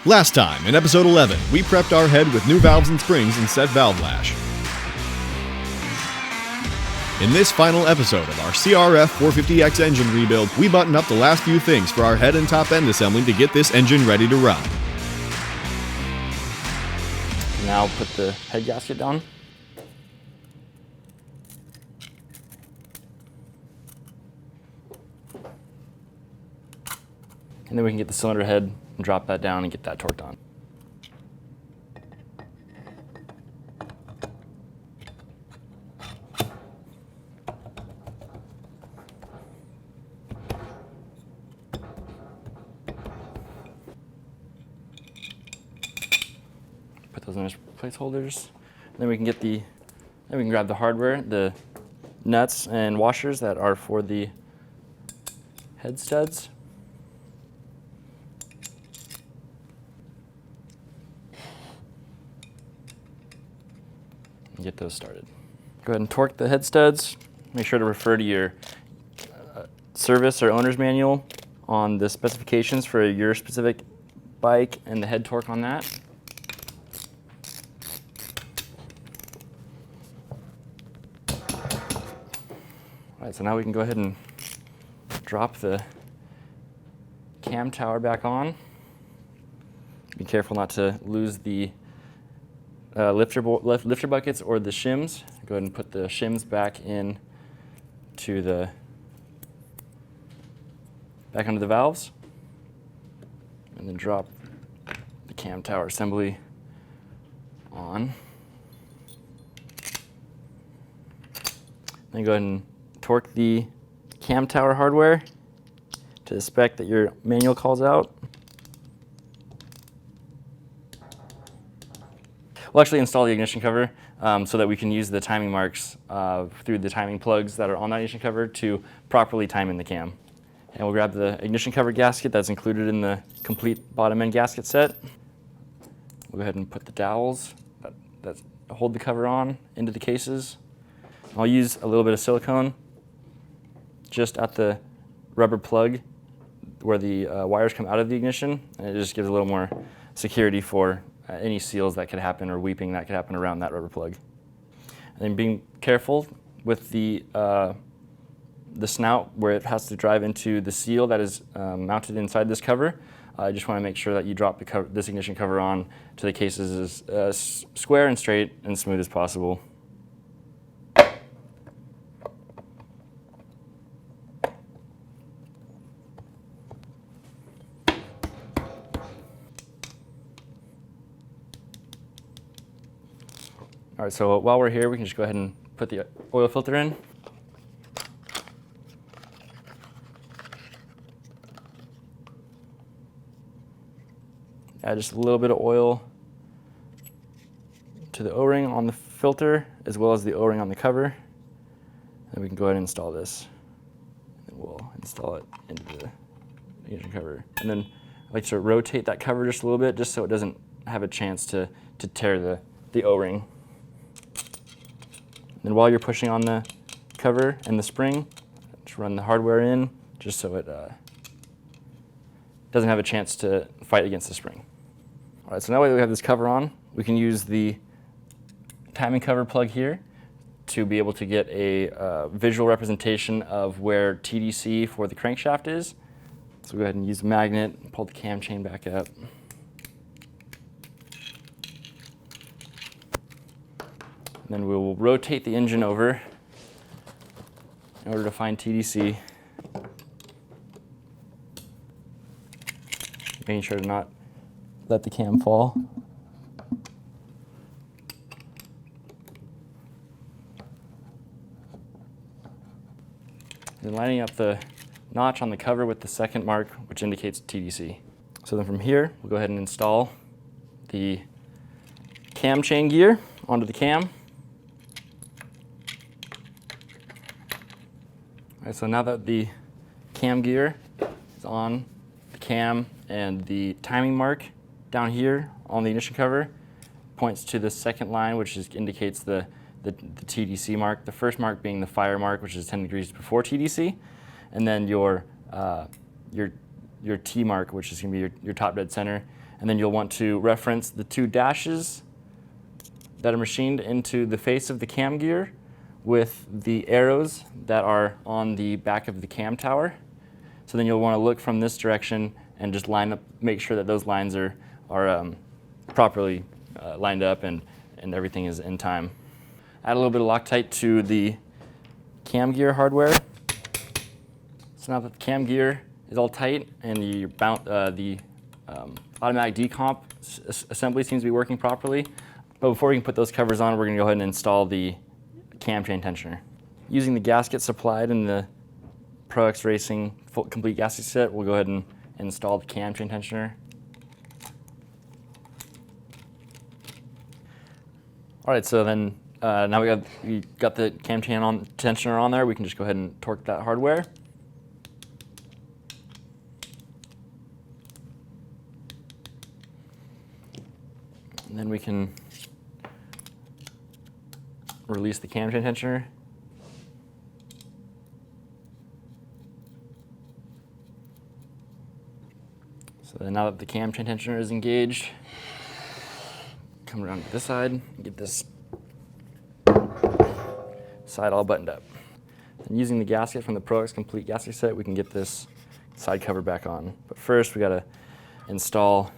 Last time, in episode 11, we prepped our head with new valves and springs and set valve lash. In this final episode of our CRF450X engine rebuild, we button up the last few things for our head and top end assembly to get this engine ready to run. Now put the head gasket down. And then we can get the cylinder head and drop that down and get that torqued on. Put those in as placeholders. Then we can get then we can grab the hardware, the nuts and washers that are for the head studs. And get those started. Go ahead and torque the head studs. Make sure to refer to your service or owner's manual on the specifications for your specific bike and the head torque on that. All right, so now we can go ahead and drop the cam tower back on. Be careful not to lose the lifter buckets or the shims. Go ahead and put the shims back in back under the valves, and then drop the cam tower assembly on. Then go ahead and torque the cam tower hardware to the spec that your manual calls out. We'll actually install the ignition cover so that we can use the timing marks through the timing plugs that are on that ignition cover to properly time in the cam. And we'll grab the ignition cover gasket that's included in the complete bottom end gasket set. We'll go ahead and put the dowels that hold the cover on into the cases. I'll use a little bit of silicone just at the rubber plug where the wires come out of the ignition, and it just gives a little more security for any seals that could happen or weeping that could happen around that rubber plug. And then being careful with the snout where it has to drive into the seal that is mounted inside this cover. I just want to make sure that you drop this ignition cover on to the cases as square and straight and smooth as possible. All right, so while we're here, we can just go ahead and put the oil filter in. Add just a little bit of oil to the O-ring on the filter, as well as the O-ring on the cover. And we can go ahead and install this. And we'll install it into the ignition cover. And then I like to rotate that cover just a little bit, just so it doesn't have a chance to tear the O-ring. And while you're pushing on the cover and the spring, just run the hardware in just so it doesn't have a chance to fight against the spring. All right, so now that we have this cover on, we can use the timing cover plug here to be able to get a visual representation of where TDC for the crankshaft is. So go ahead and use the magnet, pull the cam chain back up. Then we will rotate the engine over in order to find TDC. Making sure to not let the cam fall. Then lining up the notch on the cover with the second mark, which indicates TDC. So then from here, we'll go ahead and install the cam chain gear onto the cam. All right, so now that the cam gear is on the cam and the timing mark down here on the ignition cover points to the second line, which indicates the TDC mark. The first mark being the fire mark, which is 10 degrees before TDC, and then your T mark, which is going to be your top dead center, And then you'll want to reference the 2 dashes that are machined into the face of the cam gear with the arrows that are on the back of the cam tower. So then you'll want to look from this direction and just line up, make sure that those lines are properly lined up and everything is in time. Add a little bit of Loctite to the cam gear hardware. So now that the cam gear is all tight and the automatic decomp assembly seems to be working properly, but before we can put those covers on, we're going to go ahead and install the cam chain tensioner. Using the gasket supplied in the ProX Racing complete gasket set, we'll go ahead and install the cam chain tensioner. All right, so then now we got the cam chain tensioner on there. We can just go ahead and torque that hardware. And then we can release the cam chain tensioner. So then now that the cam chain tensioner is engaged, come around to this side and get this side all buttoned up. And using the gasket from the ProX complete gasket set, we can get this side cover back on. But first we gotta install,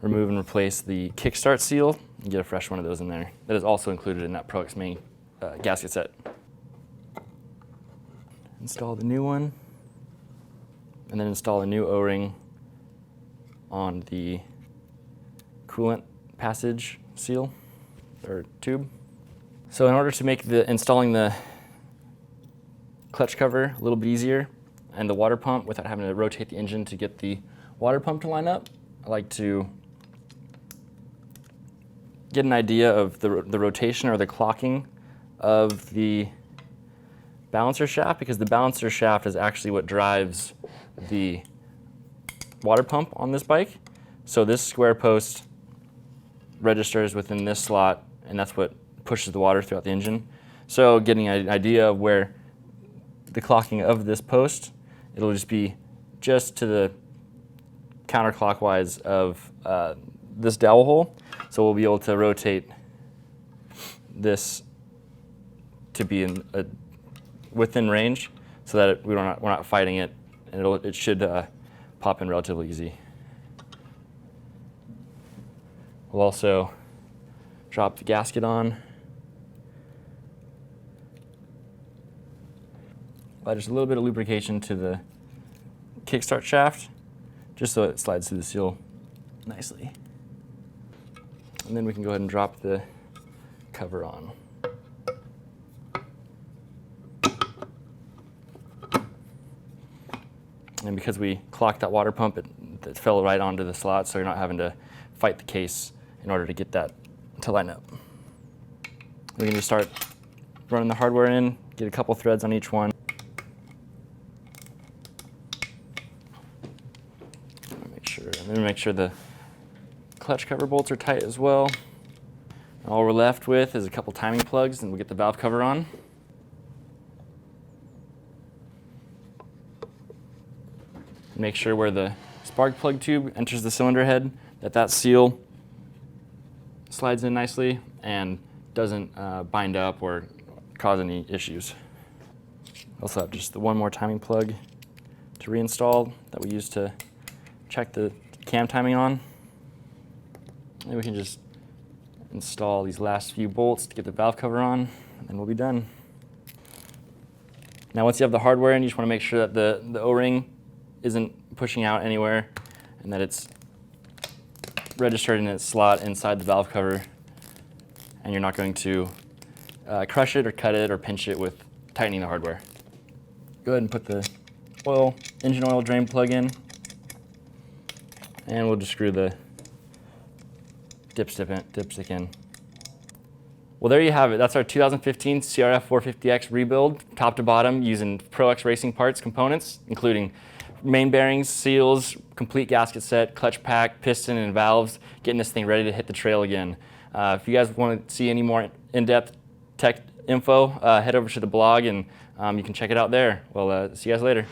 remove and replace the kickstart seal and get a fresh one of those in there. That is also included in that ProX main gasket set. Install the new one and then install a new O-ring on the coolant passage seal or tube. So in order to make installing the clutch cover a little bit easier and the water pump without having to rotate the engine to get the water pump to line up, I like to get an idea of the rotation or the clocking of the balancer shaft, because the balancer shaft is actually what drives the water pump on this bike. So this square post registers within this slot, and that's what pushes the water throughout the engine. So getting an idea of where the clocking of this post, it'll just be just to the counterclockwise of this dowel hole. So we'll be able to rotate this to be within range so that we're not fighting it, and it should pop in relatively easy. We'll also drop the gasket on. Apply just a little bit of lubrication to the kickstart shaft, just so it slides through the seal nicely. And then we can go ahead and drop the cover on. And because we clocked that water pump, it fell right onto the slot, so you're not having to fight the case in order to get that to line up. We're going to start running the hardware in, get a couple threads on each one. Make sure the clutch cover bolts are tight as well. All we're left with is a couple timing plugs, and we'll get the valve cover on. Make sure where the spark plug tube enters the cylinder head, that seal slides in nicely and doesn't bind up or cause any issues. Also have just the one more timing plug to reinstall that we use to check the cam timing on. And we can just install these last few bolts to get the valve cover on, and we'll be done. Now once you have the hardware in, you just want to make sure that the O-ring isn't pushing out anywhere and that it's registered in its slot inside the valve cover, and you're not going to crush it or cut it or pinch it with tightening the hardware. Go ahead and put the engine oil drain plug in, and we'll just screw the dipstick in. Well, there you have it. That's our 2015 CRF450X rebuild, top to bottom, using ProX Racing parts components, including main bearings, seals, complete gasket set, clutch pack, piston, and valves, getting this thing ready to hit the trail again. If you guys want to see any more in-depth tech info, head over to the blog and you can check it out there. Well, see you guys later.